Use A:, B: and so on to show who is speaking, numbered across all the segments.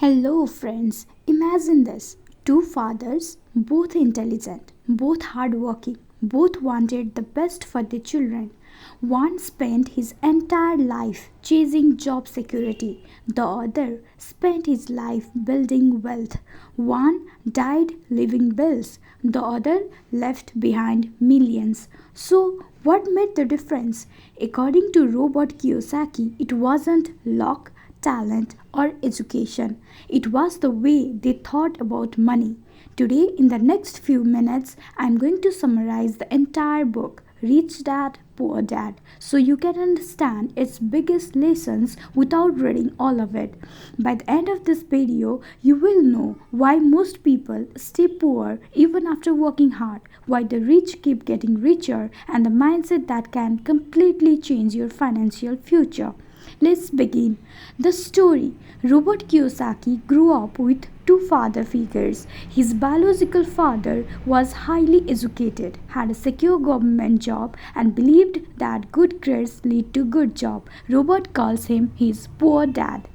A: Hello, friends. Imagine this two fathers, both intelligent, both hardworking, both wanted the best for their children. One spent his entire life chasing job security, the other spent his life building wealth. One died leaving bills, the other left behind millions. So, what made the difference? According to Robert Kiyosaki, it wasn't luck, talent, or education. It was the way they thought about money. Today, in the next few minutes, I am going to summarize the entire book, Rich Dad, Poor Dad, so you can understand its biggest lessons without reading all of it. By the end of this video, you will know why most people stay poor even after working hard, why the rich keep getting richer, and the mindset that can completely change your financial future. Let's begin. The story. Robert Kiyosaki grew up with two father figures. His biological father was highly educated, had a secure government job, and believed that good grades lead to good job. Robert calls him his poor dad.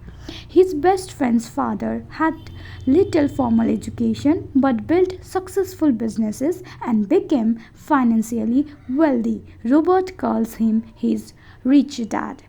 A: His best friend's father had little formal education but built successful businesses and became financially wealthy. Robert calls him his rich dad.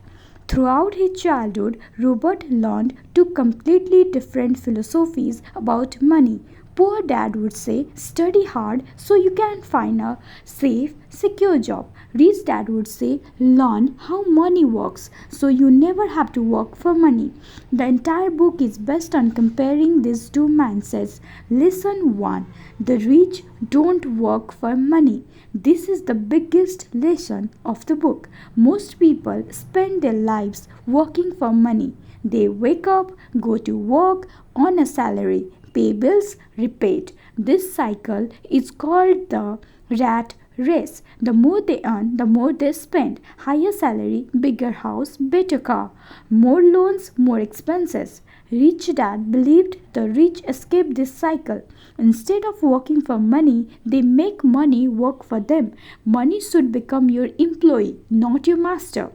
A: Throughout his childhood, Robert learned two completely different philosophies about money. Poor dad would say, study hard so you can find a safe, secure job. Rich dad would say, learn how money works so you never have to work for money. The entire book is based on comparing these two mindsets. Lesson 1. The rich don't work for money. This is the biggest lesson of the book. Most people spend their lives working for money. They wake up, go to work, earn a salary, pay bills, repeat. This cycle is called the rat race. The more they earn, the more they spend. Higher salary, bigger house, better car. More loans, more expenses. Rich dad believed the rich escape this cycle. Instead of working for money, they make money work for them. Money should become your employee, not your master.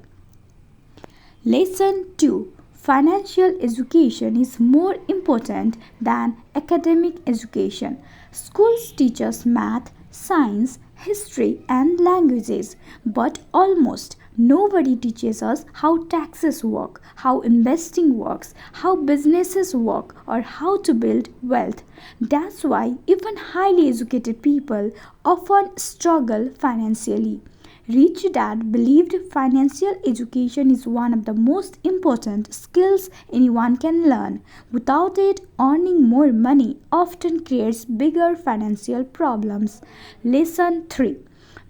A: Lesson 2. Financial education is more important than academic education. Schools teach us math, science, history, and languages, but almost nobody teaches us how taxes work, how investing works, how businesses work, or how to build wealth. That's why even highly educated people often struggle financially. Rich Dad believed financial education is one of the most important skills anyone can learn. Without it, earning more money often creates bigger financial problems. Lesson 3.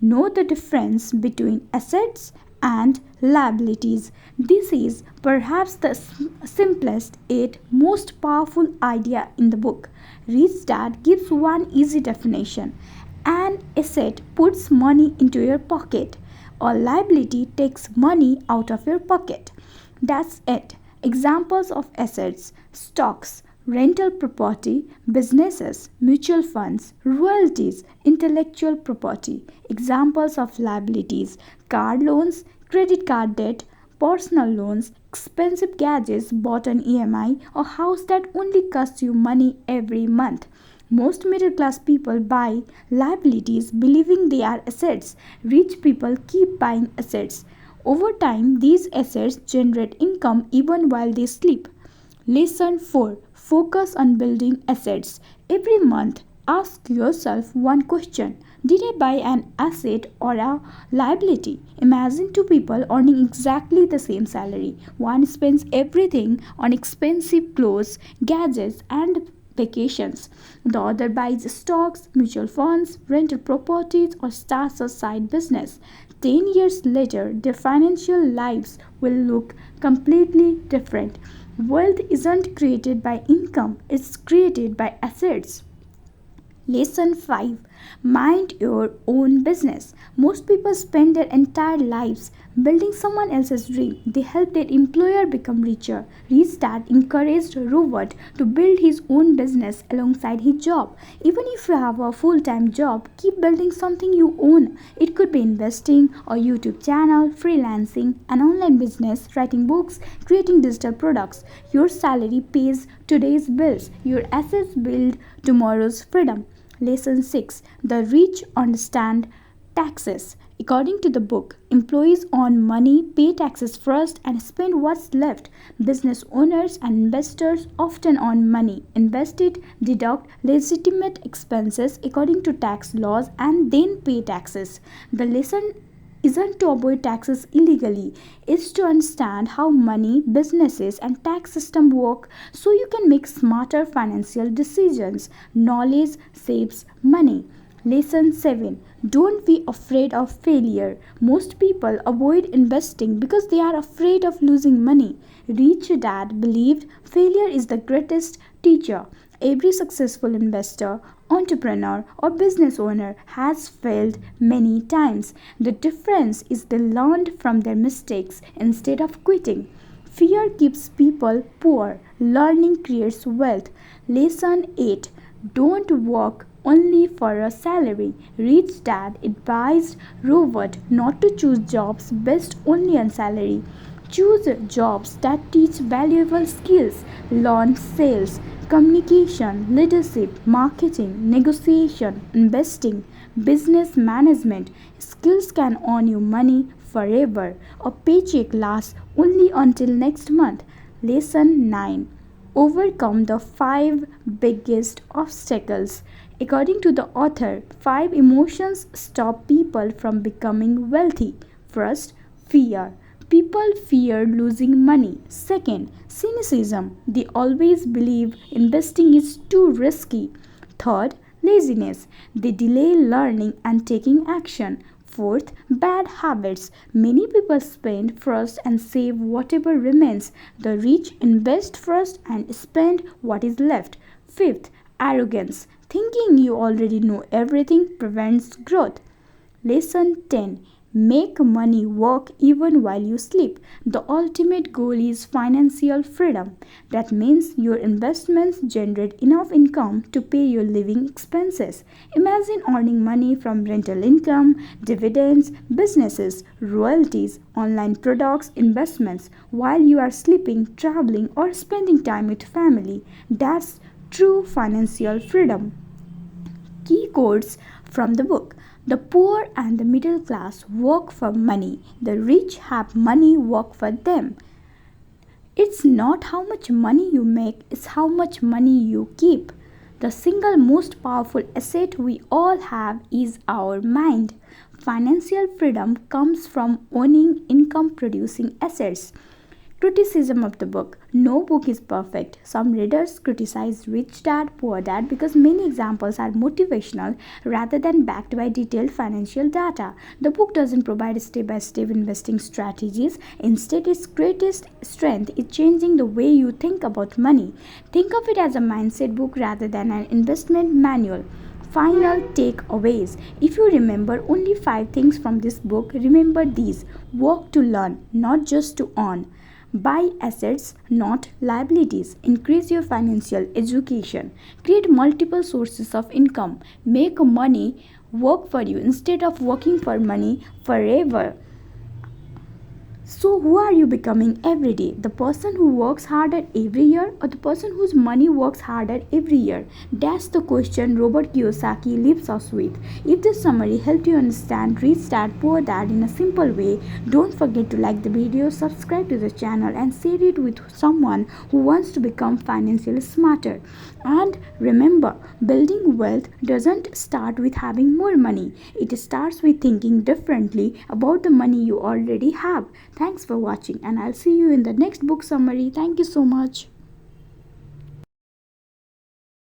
A: Know the difference between assets and liabilities. This is perhaps the simplest yet most powerful idea in the book. Rich Dad gives one easy definition. An asset puts money into your pocket. A liability takes money out of your pocket. That's it. Examples of assets: stocks, rental property, businesses, mutual funds, royalties, intellectual property. Examples of liabilities: car loans, credit card debt, personal loans, expensive gadgets bought on EMI, a house that only costs you money every month. Most middle class people buy liabilities believing they are assets. Rich people keep buying assets. Over time, these assets generate income even while they sleep. Lesson 4. Focus on building assets. Every month, ask yourself one question: did I buy an asset or a liability? Imagine two people earning exactly the same salary. One spends everything on expensive clothes, gadgets, and vacations. The other buys stocks, mutual funds, rental properties, or starts a side business. 10 years later, their financial lives will look completely different. Wealth isn't created by income, it's created by assets. Lesson 5. Mind your own business. Most people spend their entire lives building someone else's dream. They helped their employer become richer. Rich Dad encouraged Robert to build his own business alongside his job. Even if you have a full-time job, keep building something you own. It could be investing, a YouTube channel, freelancing, an online business, writing books, creating digital products. Your salary pays today's bills. Your assets build tomorrow's freedom. Lesson 6. The rich understand taxes. According to the book, employees earn money, pay taxes first, and spend what's left. Business owners and investors often earn money, invest it, deduct legitimate expenses according to tax laws, and then pay taxes. The lesson isn't to avoid taxes illegally, it's to understand how money, businesses, and tax system work so you can make smarter financial decisions. Knowledge saves money. Lesson 7. Don't be afraid of failure. Most people avoid investing because they are afraid of losing money. Rich Dad believed failure is the greatest teacher. Every successful investor, entrepreneur, or business owner has failed many times. The difference is they learned from their mistakes instead of quitting. Fear keeps people poor. Learning creates wealth. Lesson 8. Don't work only for a salary. Rich Dad advised Robert not to choose jobs based only on salary. Choose jobs that teach valuable skills. Learn sales, communication, leadership, marketing, negotiation, investing, business management. Skills can earn you money forever. A paycheck lasts only until next month. Lesson 9. Overcome the 5 biggest obstacles. According to the author, 5 emotions stop people from becoming wealthy. First, fear. People fear losing money. Second, cynicism. They always believe investing is too risky. Third, laziness. They delay learning and taking action. Fourth, bad habits. Many people spend first and save whatever remains. The rich invest first and spend what is left. Fifth, arrogance. Thinking you already know everything prevents growth. Lesson 10. Make money work even while you sleep. The ultimate goal is financial freedom. That means your investments generate enough income to pay your living expenses. Imagine earning money from rental income, dividends, businesses, royalties, online products, investments while you are sleeping, traveling, or spending time with family. That's true financial freedom. Key quotes from the book. The poor and the middle class work for money. The rich have money work for them. It's not how much money you make, it's how much money you keep. The single most powerful asset we all have is our mind. Financial freedom comes from owning income producing assets. Criticism of the book. No book is perfect. Some readers criticize Rich Dad, Poor Dad because many examples are motivational rather than backed by detailed financial data. The book doesn't provide step-by-step investing strategies. Instead, its greatest strength is changing the way you think about money. Think of it as a mindset book rather than an investment manual. Final takeaways. If you remember only 5 things from this book, remember these. Work to learn, not just to earn. Buy assets, not liabilities. Increase your financial education. Create multiple sources of income. Make money work for you instead of working for money forever. So, who are you becoming every day? The person who works harder every year or the person whose money works harder every year? That's the question Robert Kiyosaki leaves us with. If this summary helped you understand Rich Dad Poor Dad in a simple way, don't forget to like the video, subscribe to the channel, and share it with someone who wants to become financially smarter. And remember, building wealth doesn't start with having more money. It starts with thinking differently about the money you already have. Thanks for watching, and I'll see you in the next book summary. Thank you so much.